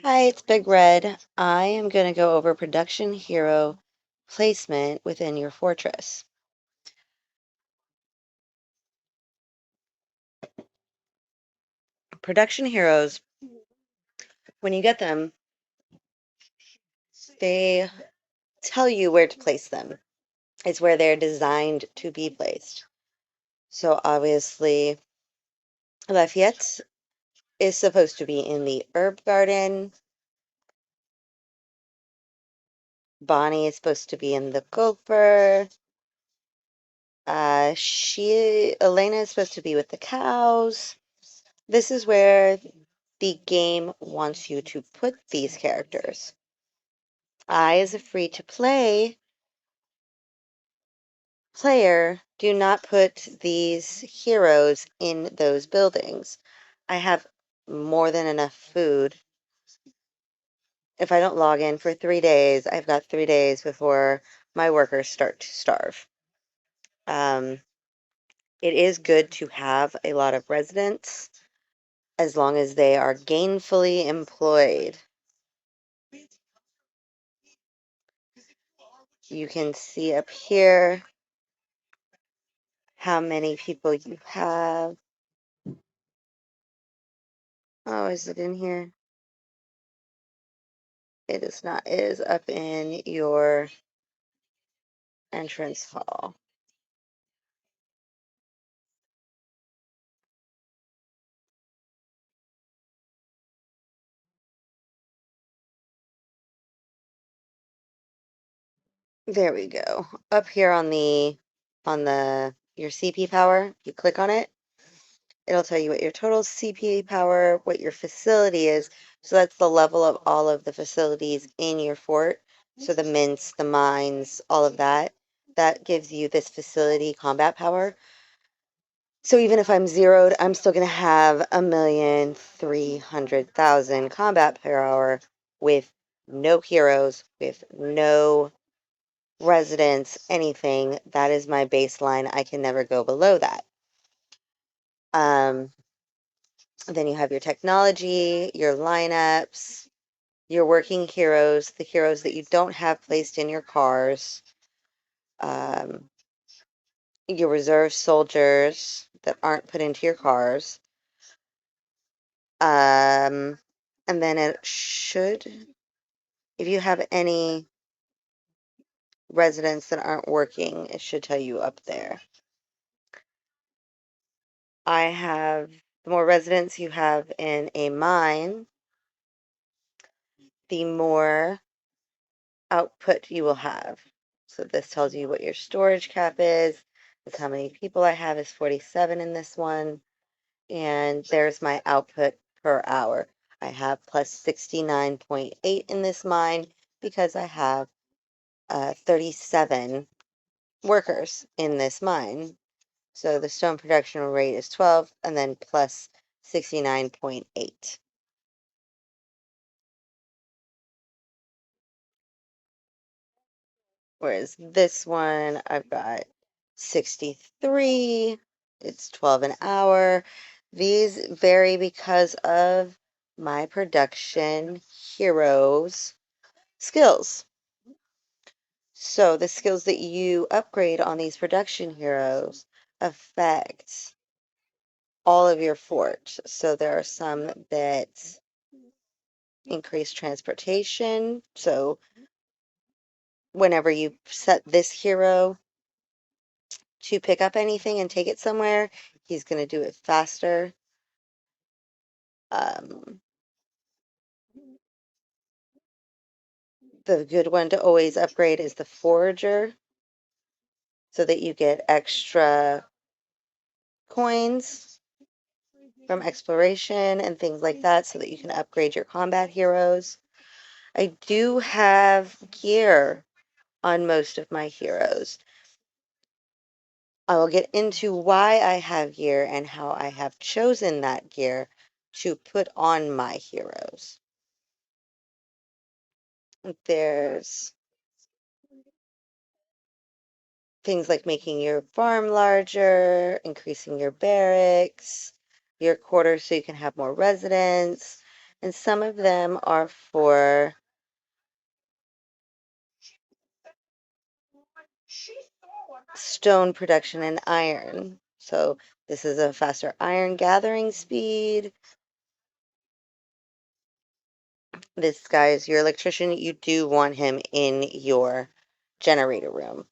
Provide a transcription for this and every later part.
Hi, it's Big Red. I am going to go over production hero placement within your fortress. Production heroes, when you get them, they tell you where to place them. It's where they're designed to be placed. So obviously, Lafayette is supposed to be in the herb garden. Bonnie is supposed to be in the gopher. Elena is supposed to be with the cows. This is where the game wants you to put these characters. I, as a free to play player, do not put these heroes in those buildings. I have more than enough food. If I don't log in for 3 days, I've got 3 days before my workers start to starve. It is good to have a lot of residents as long as they are gainfully employed. You can see up here how many people you have. Oh, is it in here? It is not. It is up in your entrance hall. There we go. Up here on your CP power, you click on it, it'll tell you what your total CP power, what your facility is. So that's the level of all of the facilities in your fort. So the mints, the mines, all of that. That gives you this facility combat power. So even if I'm zeroed, I'm still going to have 1,300,000 combat power with no heroes, with no residents, anything. That is my baseline. I can never go below that. Then you have your technology, your lineups, your working heroes, the heroes that you don't have placed in your cars, um, your reserve soldiers that aren't put into your cars. And then it should, if you have any residents that aren't working, it should tell you up there. The more residents you have in a mine, the more output you will have. So this tells you what your storage cap is. That's how many people I have is 47 in this one. And there's my output per hour. I have plus 69.8 in this mine because I have 37 workers in this mine. So the stone production rate is 12 and then plus 69.8. Whereas this one, I've got 63. It's 12 an hour. These vary because of my production heroes' skills. So the skills that you upgrade on these production heroes affect all of your fort. So there are some that increase transportation. So whenever you set this hero to pick up anything and take it somewhere, he's going to do it faster. Um, the good one to always upgrade is the forager so that you get extra coins from exploration and things like that so that you can upgrade your combat heroes. I do have gear on most of my heroes. I will get into why I have gear and how I have chosen that gear to put on my heroes. There's things like making your farm larger, increasing your barracks, your quarters so you can have more residents, And some of them are for stone production and iron. So this is a faster iron gathering speed. This guy is your electrician. You do want him in your generator room.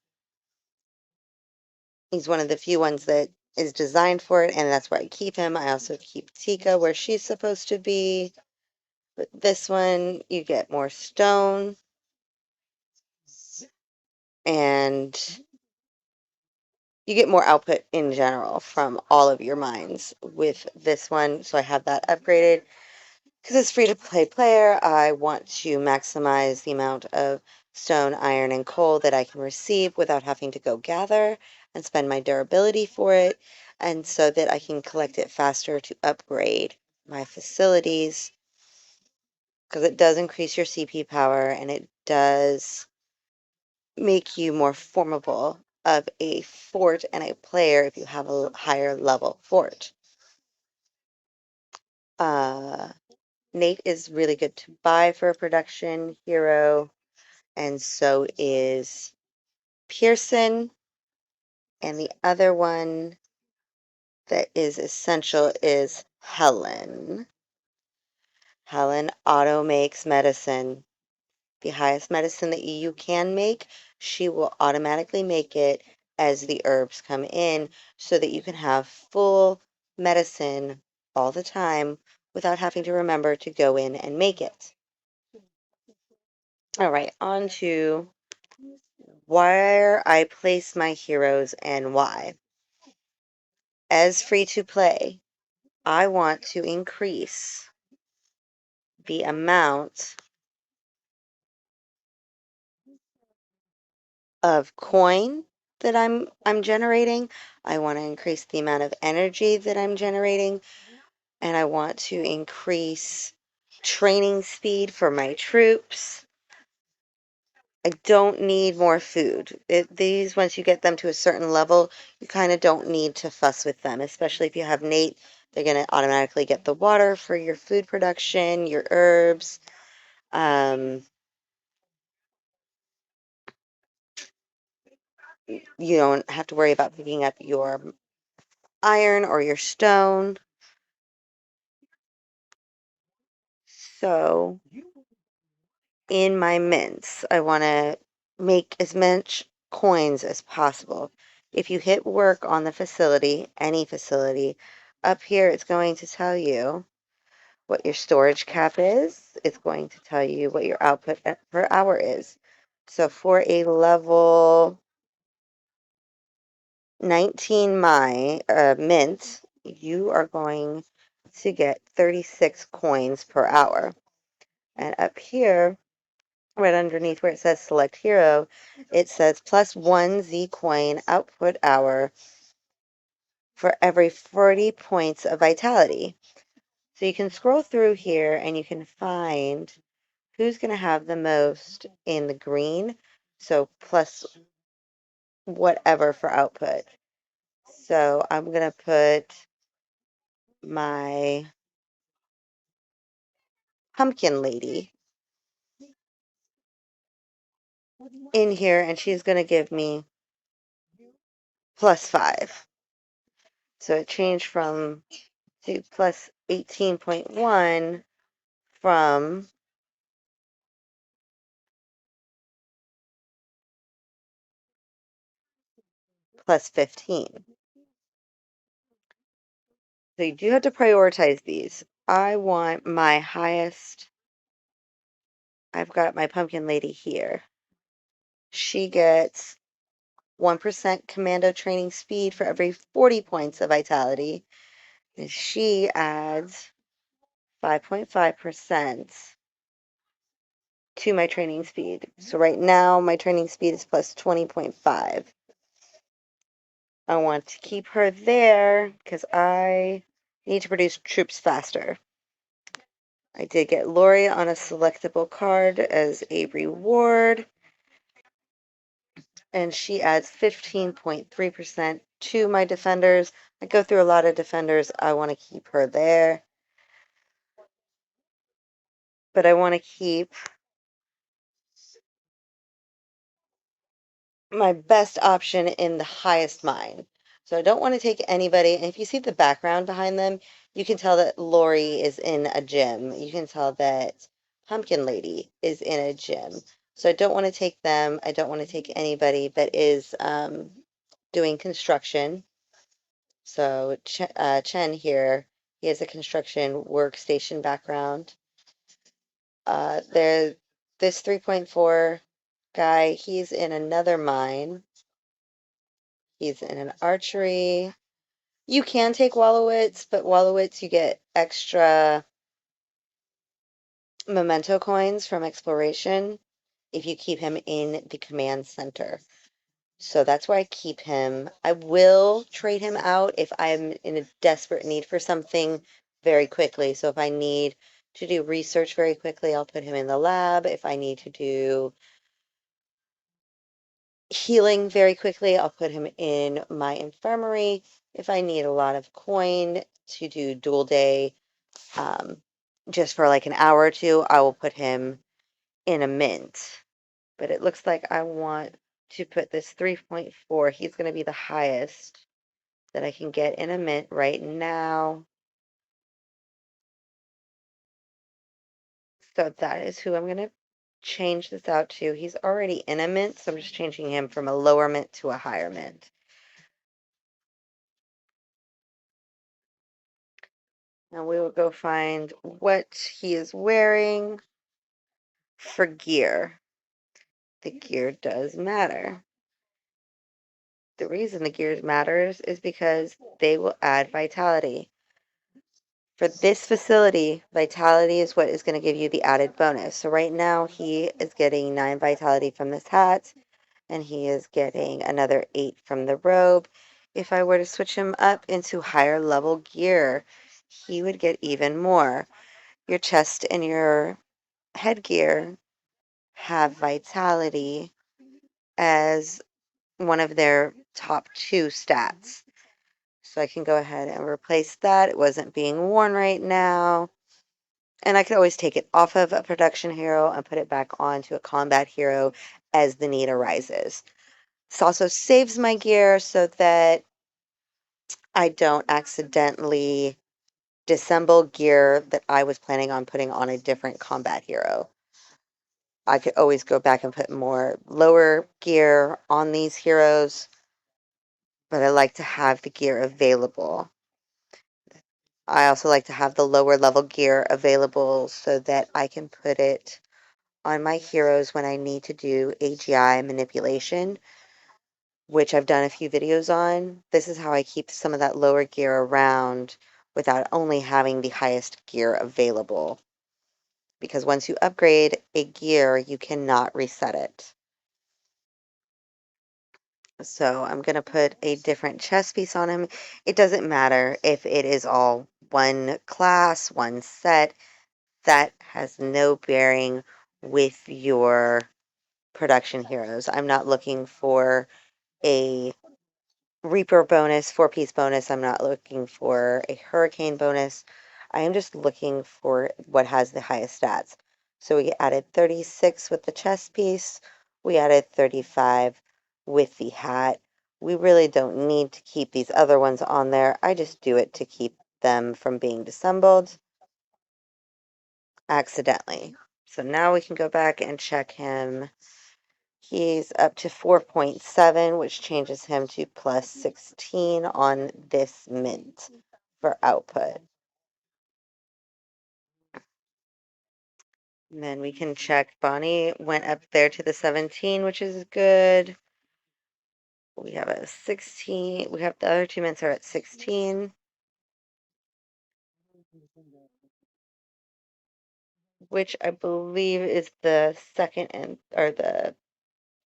He's one of the few ones that is designed for it, and that's where I keep him. I also keep Tika where she's supposed to be. But this one, you get more stone, and you get more output in general from all of your mines with this one. So I have that upgraded. Because it's free to play player, I want to maximize the amount of stone, iron, and coal that I can receive without having to go gather and spend my durability for it, and so that I can collect it faster to upgrade my facilities, because it does increase your CP power and it does make you more formable of a fort and a player if you have a higher level fort. Uh, Nate is really good to buy for a production hero, and so is Pearson. And the other one that is essential is Helen. Helen auto makes medicine. The highest medicine that you can make, she will automatically make it as the herbs come in so that you can have full medicine all the time without having to remember to go in and make it. All right, on to where I place my heroes and why. As free to play, I want to increase the amount of coin that I'm generating. I want to increase the amount of energy that I'm generating, and I want to increase training speed for my troops. I don't need more food. These, once you get them to a certain level, you kind of don't need to fuss with them, especially if you have Nate. They're going to automatically get the water for your food production, your herbs. Um, you don't have to worry about picking up your iron or your stone. So in my mints, I want to make as much coins as possible. If you hit work on the facility, any facility, up here it's going to tell you what your storage cap is. It's going to tell you what your output per hour is. So for a level 19 mint, you are going to get 36 coins per hour. And up here, right underneath where it says select hero, it says +1 Z coin output hour for every 40 points of vitality. So you can scroll through here and you can find who's going to have the most in the green. So plus whatever for output. So I'm going to put my pumpkin lady in here, and she's going to give me +5. So it changed from to plus 18.1 from +15. So you do have to prioritize these. I want my highest. I've got my pumpkin lady here. She gets 1% commando training speed for every 40 points of vitality. And she adds 5.5% to my training speed. So right now my training speed is plus 20.5. I want to keep her there because I need to produce troops faster. I did get Lori on a selectable card as a reward, and she adds 15.3% to my defenders. I go through a lot of defenders. I want to keep her there. but I want to keep my best option in the highest mine. So I don't want to take anybody. And if you see the background behind them, you can tell that Lori is in a gym. You can tell that Pumpkin Lady is in a gym. So I don't want to take them. I don't want to take anybody that is doing construction. So Chen here, he has a construction workstation background. There, this 3.4 guy, he's in another mine. He's in an archery. You can take Wallowitz, but Wallowitz you get extra memento coins from exploration if you keep him in the command center. So that's where I keep him. I will trade him out if I'm in a desperate need for something very quickly. So if I need to do research very quickly, I'll put him in the lab. If I need to do healing very quickly, I'll put him in my infirmary. If I need a lot of coin to do dual day, um, just for like an hour or two, I will put him in a mint. But it looks like I want to put this 3.4. He's going to be the highest that I can get in a mint right now. So that is who I'm going to change this out to. He's already in a mint, so I'm just changing him from a lower mint to a higher mint. Now we will go find what he is wearing for gear. The gear does matter. The reason the gear matters is because they will add vitality. For this facility, vitality is what is going to give you the added bonus. So right now he is getting 9 vitality from this hat, and he is getting another 8 from the robe. If I were to switch him up into higher level gear, he would get even more. Your chest and your headgear have vitality as one of their top 2 stats. So I can go ahead and replace that. It wasn't being worn right now. And I could always take it off of a production hero and put it back onto a combat hero as the need arises. This also saves my gear so that I don't accidentally disassemble gear that I was planning on putting on a different combat hero. I could always go back and put more lower gear on these heroes, but I like to have the gear available. I also like to have the lower level gear available so that I can put it on my heroes when I need to do AGI manipulation, which I've done a few videos on. This is how I keep some of that lower gear around without only having the highest gear available. Because once you upgrade a gear, you cannot reset it. So I'm going to put a different chest piece on him. It doesn't matter if it is all one class, one set. That has no bearing with your production heroes. I'm not looking for a Reaper bonus, 4-piece bonus. I'm not looking for a Hurricane bonus. I am just looking for what has the highest stats. So we added 36 with the chest piece. We added 35 with the hat. We really don't need to keep these other ones on there. I just do it to keep them from being disassembled accidentally. So now we can go back and check him. He's up to 4.7, which changes him to plus 16 on this mint for output. And then we can check Bonnie went up there to the 17, which is good. We have a 16. We have the other 2 mints are at 16, which I believe is the second and or the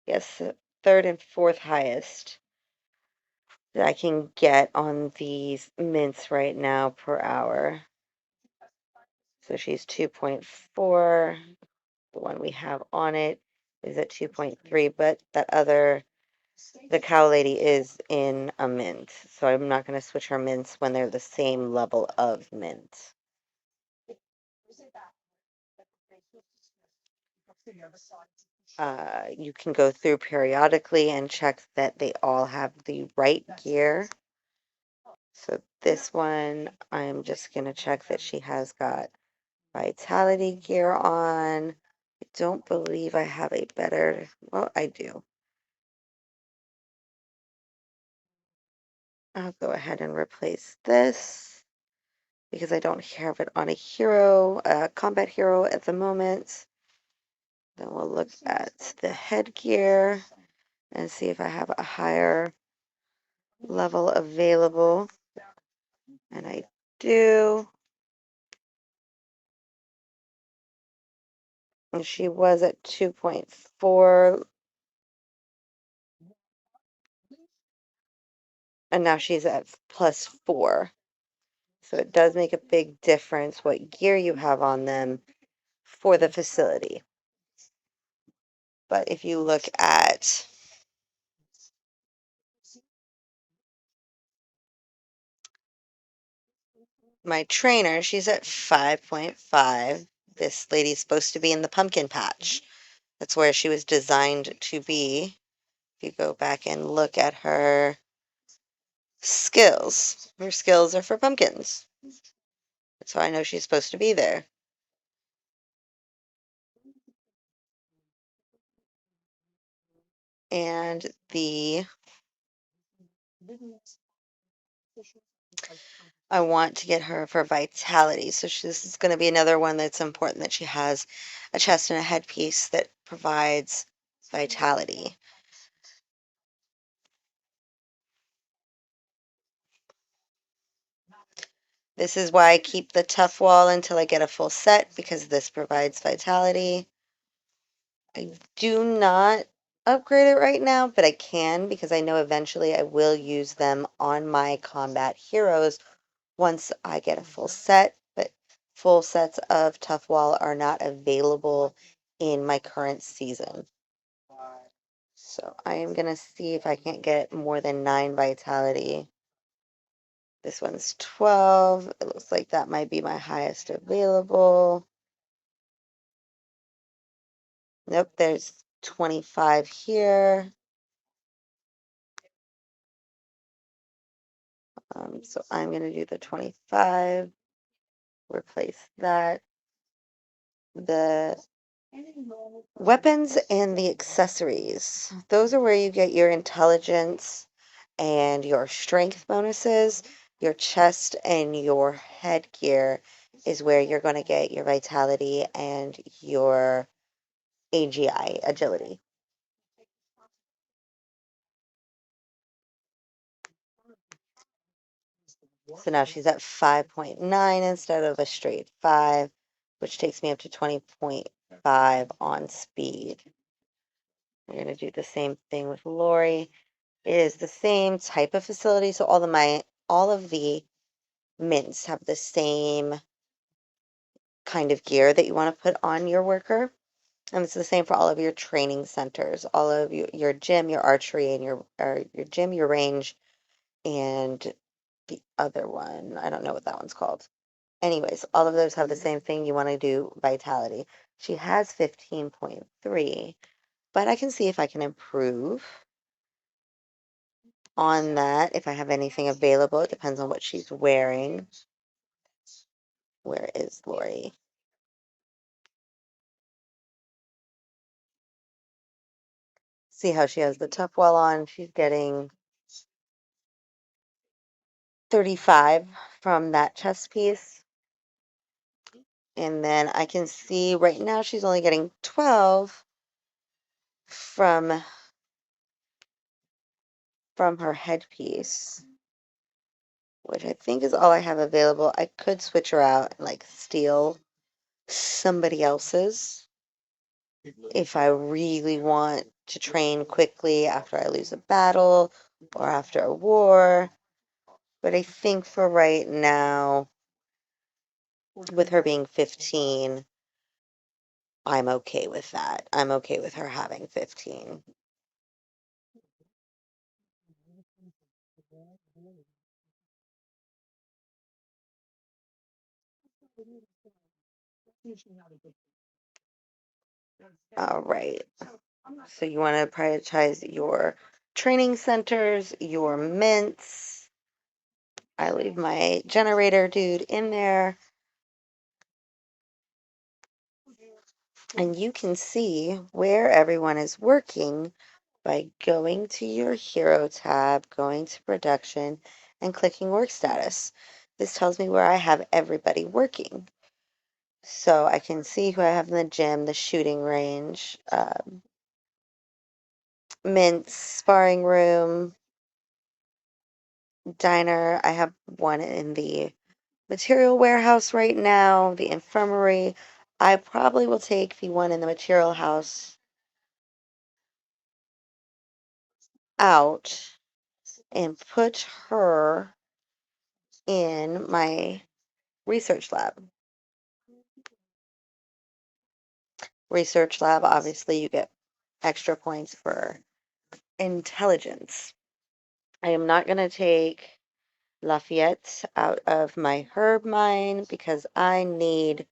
yes, third and fourth highest that I can get on these mints right now per hour. So she's 2.4. The one we have on it is at 2.3, but the cow lady is in a mint. So I'm not going to switch her mints when they're the same level of mint. You can go through periodically and check that they all have the right gear. So this one, I'm just going to check that she has got vitality gear on. I don't believe I have a better, well, I do. I'll go ahead and replace this because I don't have it on a hero, combat hero at the moment. Then we'll look at the headgear and see if I have a higher level available. And I do. And she was at 2.4, and now she's at +4. So it does make a big difference what gear you have on them for the facility. But if you look at my trainer, she's at 5.5. This lady's supposed to be in the pumpkin patch. That's where she was designed to be. If you go back and look at her skills are for pumpkins. That's how I know she's supposed to be there. And I want to get her for vitality. So this is going to be another one that's important that she has a chest and a headpiece that provides vitality. This is why I keep the tough wall until I get a full set, because this provides vitality. I do not upgrade it right now, but I can because I know eventually I will use them on my combat heroes once I get a full set, but full sets of Tough Wall are not available in my current season. So I am going to see if I can't get more than 9 vitality. This one's 12. It looks like that might be my highest available. Nope, there's 25 here. So I'm going to do the 25, replace that. The weapons and the accessories. Those are where you get your intelligence and your strength bonuses. Your chest and your headgear is where you're going to get your vitality and your AGI, agility. So now she's at 5.9 instead of a straight 5, which takes me up to 20.5 on speed. We're going to do the same thing with Lori. It is the same type of facility, so all of the mints have the same kind of gear that you want to put on your worker. And it's the same for all of your training centers, all of your gym, your archery, and your gym, your range, and the other one. I don't know what that one's called. Anyways, all of those have the same thing. You want to do vitality. She has 15.3, but I can see if I can improve on that if I have anything available. It depends on what she's wearing. Where is Lori? See how she has the tough wall on. She's getting 35 from that chest piece. And then I can see right now she's only getting 12 from her headpiece, which I think is all I have available. I could switch her out and like steal somebody else's if I really want to train quickly after I lose a battle or after a war. But I think for right now, with her being 15, I'm okay with that. I'm okay with her having 15. All right. So you want to prioritize your training centers, your mints. I leave my generator dude in there. And you can see where everyone is working by going to your hero tab, going to production, and clicking work status. This tells me where I have everybody working. So I can see who I have in the gym, the shooting range, Mint's sparring room, diner. I have one in the material warehouse right now, the infirmary. I probably will take the one in the material house out and put her in my research lab. Research lab, obviously, you get extra points for intelligence. I am not going to take Lafayette out of my herb mine because I need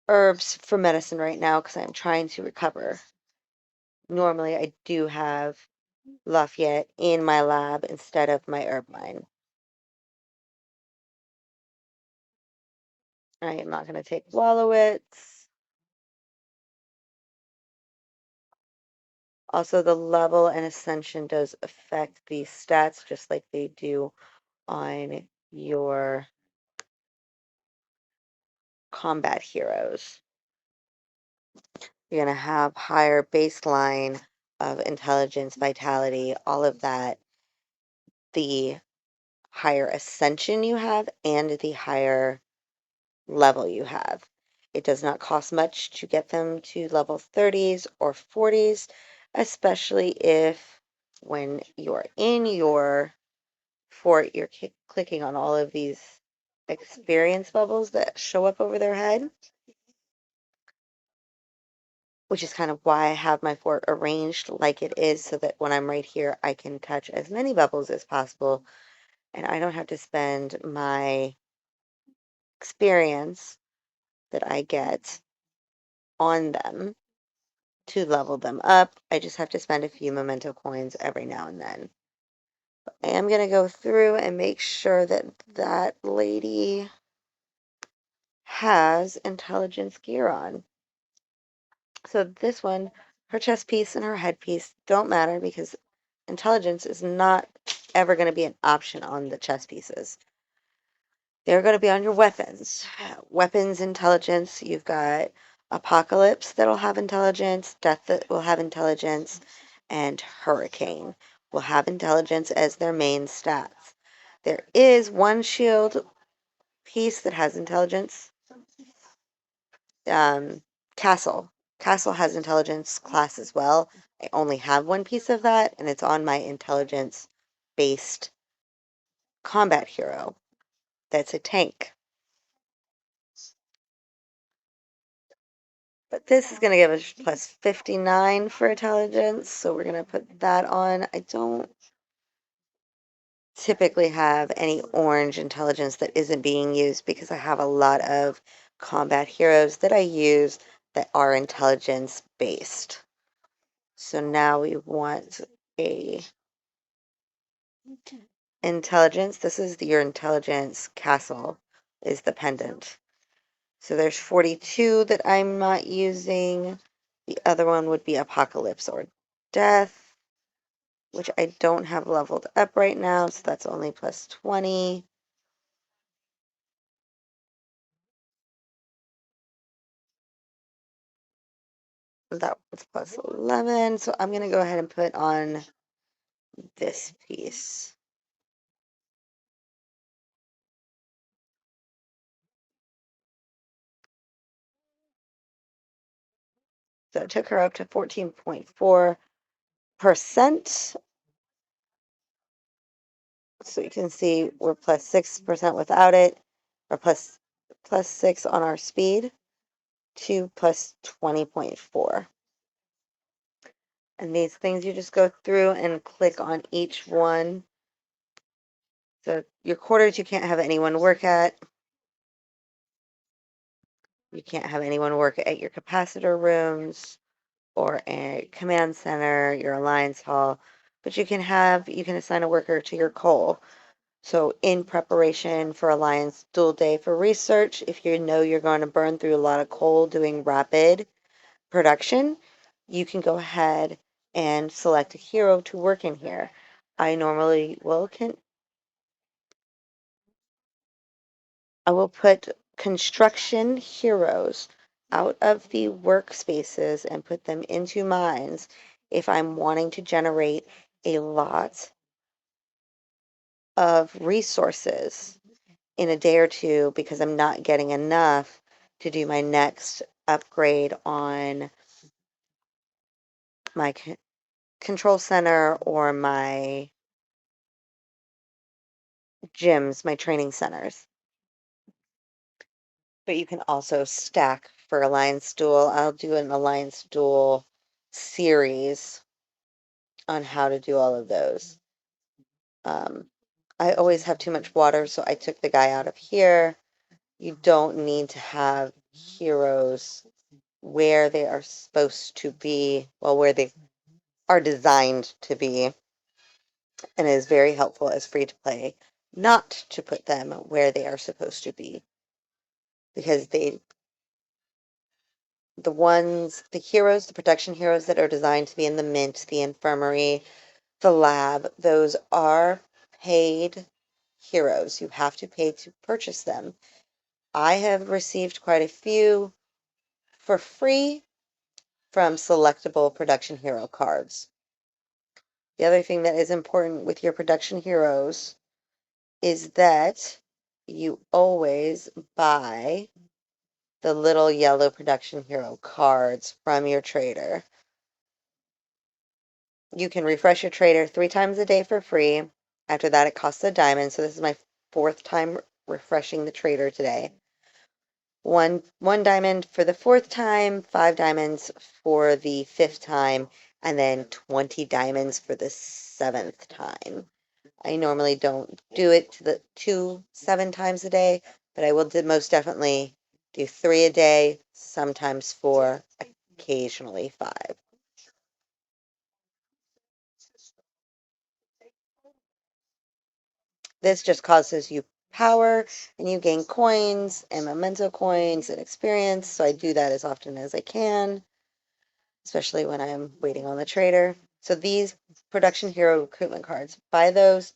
herbs for medicine right now because I'm trying to recover. Normally, I do have Lafayette in my lab instead of my herb mine. I am not going to take Wallowitz. Also, the level and Ascension does affect the stats just like they do on your combat heroes. You're going to have higher baseline of intelligence, vitality, all of that. The higher ascension you have and the higher level you have. It does not cost much to get them to level 30s or 40s, especially if when you're in your fort, you're clicking on all of these experience bubbles that show up over their head, which is kind of why I have my fort arranged like it is so that when I'm right here, I can touch as many bubbles as possible and I don't have to spend my experience that I get on them to level them up. I just have to spend a few memento coins every now and then. I am going to go through and make sure that that lady has intelligence gear on. So this one, her chest piece and her head piece don't matter because intelligence is not ever going to be an option on the chest pieces. They're going to be on your weapons. Weapons intelligence, you've got Apocalypse that'll have intelligence, Death that will have intelligence, and Hurricane will have intelligence as their main stats. There is one shield piece that has intelligence. Castle. Castle has intelligence class as well. I only have one piece of that, and it's on my intelligence-based combat hero. That's a tank. But this is going to give us plus 59 for intelligence, so we're going to put that on. I don't typically have any orange intelligence that isn't being used because I have a lot of combat heroes that I use that are intelligence based. So now we want a intelligence. This is your intelligence castle is the pendant. So there's 42 that I'm not using. The other one would be Apocalypse or Death, which I don't have leveled up right now, so that's only plus 20. That was plus 11, so I'm going to go ahead and put on this piece. So it took her up to 14.4%. So you can see we're plus 6% without it, or plus 6 on our speed, to plus 20.4. And these things you just go through and click on each one. So your quarters you can't have anyone work at. You can't have anyone work at your capacitor rooms or a command center, your alliance hall, but you can assign a worker to your coal. So in preparation for Alliance Dual Day for research, if you know you're going to burn through a lot of coal doing rapid production, you can go ahead and select a hero to work in here. I normally I will put construction heroes out of the workspaces and put them into mines if I'm wanting to generate a lot of resources in a day or two because I'm not getting enough to do my next upgrade on my control center or my gyms, my training centers. But you can also stack for Alliance Duel. I'll do an Alliance Duel series on how to do all of those. Um, I always have too much water, so I took the guy out of here. You don't need to have heroes where they are supposed to be, well, where they are designed to be, and it is very helpful as free to play not to put them where they are supposed to be because the heroes, the production heroes that are designed to be in the mint, the infirmary, the lab, those are paid heroes. You have to pay to purchase them. I have received quite a few for free from selectable production hero cards. The other thing that is important with your production heroes is that you always buy the little yellow production hero cards from your trader. You can refresh your trader 3 times a day for free. After that, it costs a diamond. So this is my 4th time refreshing the trader today. One diamond for the 4th time, 5 diamonds for the 5th time, and then 20 diamonds for the 7th time. I normally don't do it to 7 times a day, but I will most definitely do 3 a day, sometimes 4, occasionally 5. This just causes you power and you gain coins and memento coins and experience. So I do that as often as I can, especially when I'm waiting on the trader. So these production hero recruitment cards, buy those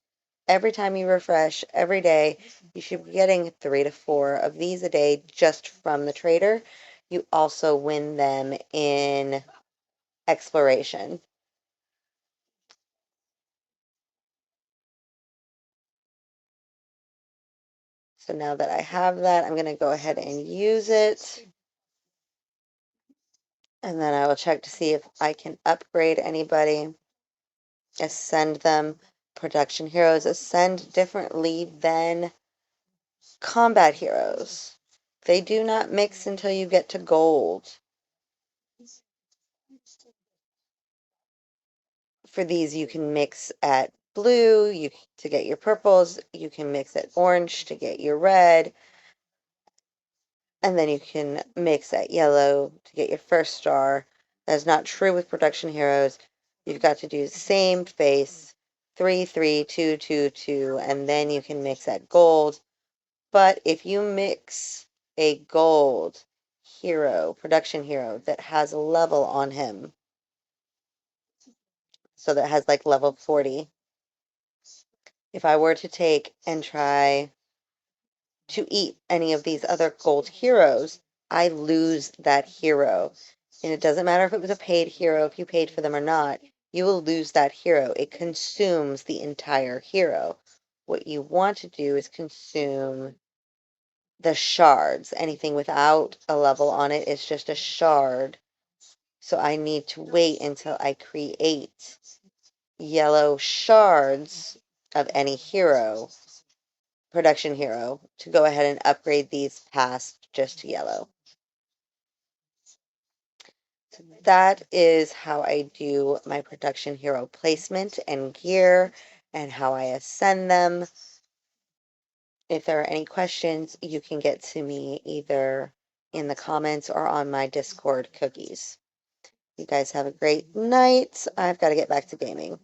every time you refresh, every day. You should be getting 3 to 4 of these a day just from the trader. You also win them in exploration. So now that I have that, I'm going to go ahead and use it. And then I will check to see if I can upgrade anybody, ascend them. Production heroes ascend differently than combat heroes. They do not mix until you get to gold. For these, you can mix at blue to get your purples. You can mix at orange to get your red. And then you can mix at yellow to get your first star. That's not true with production heroes. You've got to do the same face, 3, 3, 2, 2, 2, and then you can mix at gold. But if you mix a gold hero, production hero, that has a level on him, so that has like level 40, if I were to take and try to eat any of these other gold heroes, I lose that hero. And it doesn't matter if it was a paid hero, if you paid for them or not, you will lose that hero. It consumes the entire hero. What you want to do is consume the shards. Anything without a level on it is just a shard. So I need to wait until I create yellow shards of any hero, production hero, to go ahead and upgrade these past just yellow. So that is how I do my production hero placement and gear and how I ascend them. If there are any questions, you can get to me either in the comments or on my Discord cookies. You guys have a great night. I've got to get back to gaming.